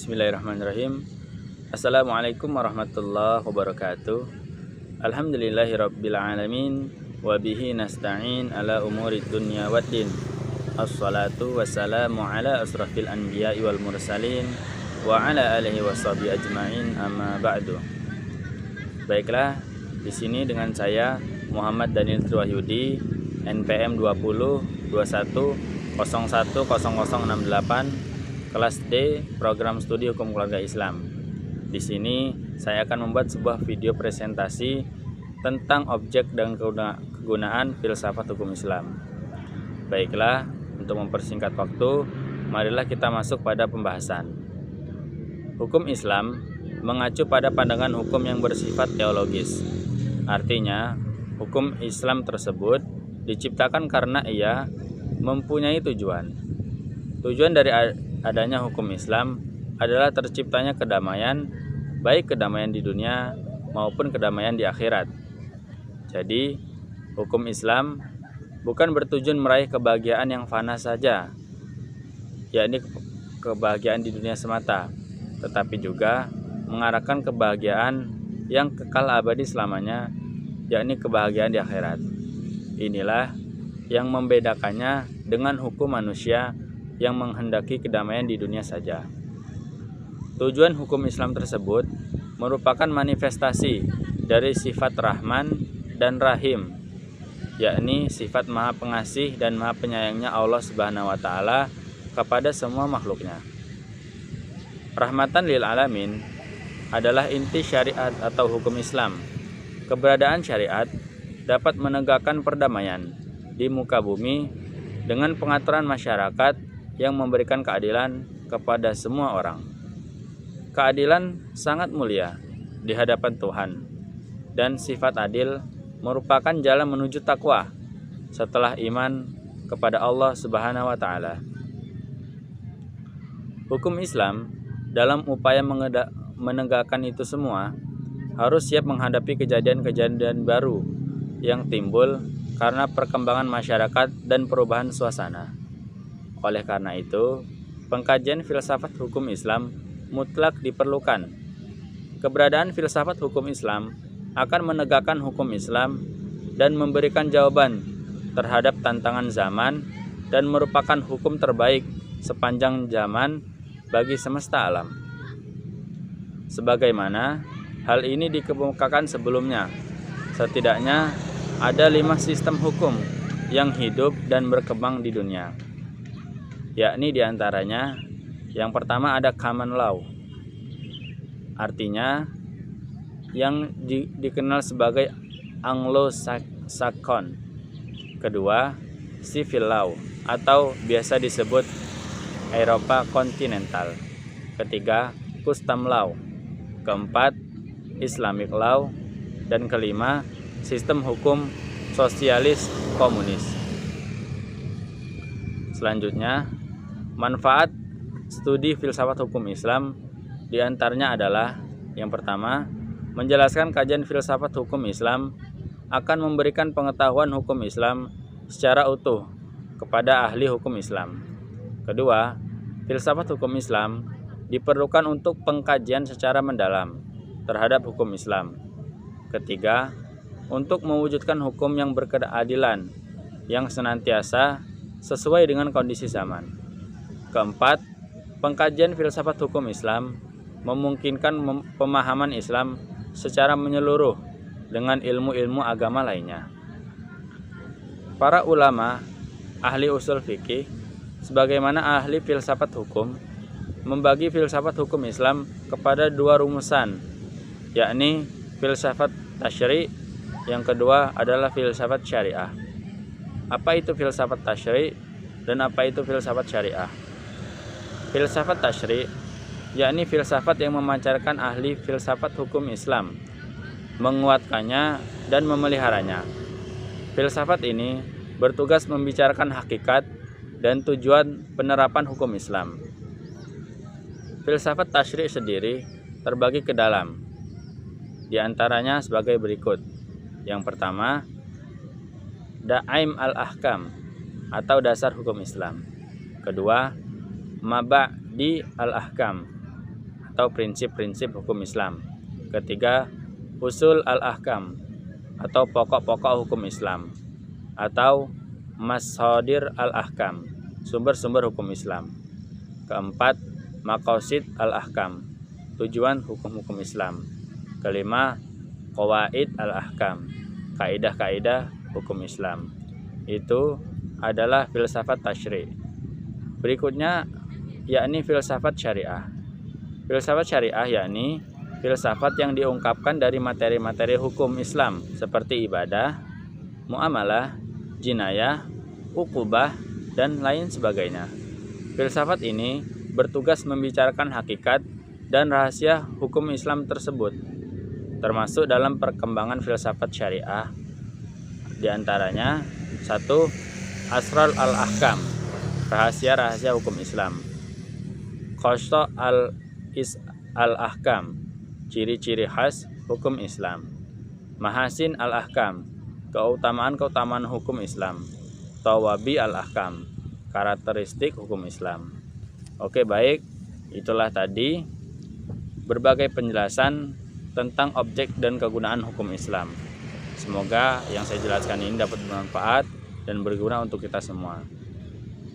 Bismillahirrahmanirrahim. Assalamualaikum warahmatullahi wabarakatuh. Alhamdulillahirabbil alamin wa bihi nasta'in ala umuri dunya waddin. Assalatu wassalamu ala asrafil anbiya'i wal mursalin wa ala alihi washabihi ajmain, amma ba'du. Baiklah, di sini dengan saya Muhammad Daniel Triwahyudi, NPM 20 21 01 0068, kelas D, program studi hukum keluarga Islam. Di sini saya akan membuat sebuah video presentasi tentang objek dan kegunaan filsafat hukum Islam. Baiklah, untuk mempersingkat waktu, marilah kita masuk pada pembahasan. Hukum Islam mengacu pada pandangan hukum yang bersifat teologis. Artinya, hukum Islam tersebut diciptakan karena ia mempunyai tujuan. Tujuan dari adanya hukum Islam adalah terciptanya kedamaian, baik kedamaian di dunia maupun kedamaian di akhirat. Jadi, hukum Islam bukan bertujuan meraih kebahagiaan yang fana saja, yakni kebahagiaan di dunia semata, tetapi juga mengarahkan kebahagiaan yang kekal abadi selamanya, yakni kebahagiaan di akhirat. Inilah yang membedakannya dengan hukum manusia yang menghendaki kedamaian di dunia saja. Tujuan hukum Islam tersebut merupakan manifestasi dari sifat Rahman dan Rahim, yakni sifat Maha Pengasih dan Maha Penyayangnya Allah Subhanahu wa Ta'ala kepada semua makhluknya. Rahmatan lil alamin adalah inti syariat atau hukum Islam. Keberadaan syariat dapat menegakkan perdamaian di muka bumi dengan pengaturan masyarakat yang memberikan keadilan kepada semua orang. Keadilan sangat mulia di hadapan Tuhan, dan sifat adil merupakan jalan menuju takwa setelah iman kepada Allah Subhanahu wa Ta'ala. Hukum Islam dalam upaya menegakkan itu semua harus siap menghadapi kejadian-kejadian baru yang timbul karena perkembangan masyarakat dan perubahan suasana. Oleh karena itu, pengkajian filsafat hukum Islam mutlak diperlukan. Keberadaan filsafat hukum Islam akan menegakkan hukum Islam dan memberikan jawaban terhadap tantangan zaman dan merupakan hukum terbaik sepanjang zaman bagi semesta alam. Sebagaimana hal ini dikemukakan sebelumnya, setidaknya ada 5 sistem hukum yang hidup dan berkembang di dunia, yakni diantaranya yang pertama ada common law, artinya yang dikenal sebagai Anglo-Saxon. Kedua, civil law atau biasa disebut Eropa kontinental. Ketiga, custom law. Keempat, Islamic law. Dan kelima, sistem hukum sosialis komunis. Selanjutnya, manfaat studi filsafat hukum Islam diantaranya adalah yang pertama, menjelaskan kajian filsafat hukum Islam akan memberikan pengetahuan hukum Islam secara utuh kepada ahli hukum Islam. Kedua, filsafat hukum Islam diperlukan untuk pengkajian secara mendalam terhadap hukum Islam. Ketiga, untuk mewujudkan hukum yang berkeadilan yang senantiasa sesuai dengan kondisi zaman. Keempat, pengkajian filsafat hukum Islam memungkinkan pemahaman Islam secara menyeluruh dengan ilmu-ilmu agama lainnya. Para ulama, ahli usul fikih, sebagaimana ahli filsafat hukum, membagi filsafat hukum Islam kepada 2 rumusan, yakni filsafat tasyri', yang kedua adalah filsafat syariah. Apa itu filsafat tasyri' dan apa itu filsafat syariah? Filsafat tasyri' yakni filsafat yang memancarkan ahli filsafat hukum Islam, menguatkannya dan memeliharanya. Filsafat ini bertugas membicarakan hakikat dan tujuan penerapan hukum Islam. Filsafat tasyri' sendiri terbagi ke dalam, di antaranya sebagai berikut. Yang pertama, Da'aim al-Ahkam atau dasar hukum Islam. Kedua, Maba'di al-Ahkam atau prinsip-prinsip hukum Islam. Ketiga, usul al-ahkam atau pokok-pokok hukum Islam, atau mashadir al-ahkam, sumber-sumber hukum Islam. Keempat, maqasid al-ahkam, tujuan hukum-hukum Islam. Kelima, qawaid al-ahkam, kaidah-kaidah hukum Islam. Itu adalah filsafat tasyri'. Berikutnya yakni filsafat syariah. Filsafat syariah yakni filsafat yang diungkapkan dari materi-materi hukum Islam seperti ibadah, muamalah, jinayah, uqubah, dan lain sebagainya. Filsafat ini bertugas membicarakan hakikat dan rahasia hukum Islam tersebut, termasuk dalam perkembangan filsafat syariah. Di antaranya 1. Asrar al-ahkam, rahasia-rahasia hukum Islam. Khassa al-ahkam, ciri-ciri khas hukum Islam. Mahasin al-ahkam, keutamaan-keutamaan hukum Islam. Tawabi al-ahkam, karakteristik hukum Islam. Oke, baik, itulah tadi berbagai penjelasan tentang objek dan kegunaan hukum Islam. Semoga yang saya jelaskan ini dapat bermanfaat dan berguna untuk kita semua.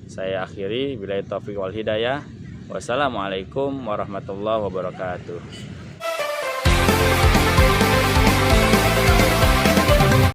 Saya akhiri, billahi taufiq wal hidayah. Wassalamualaikum warahmatullahi wabarakatuh.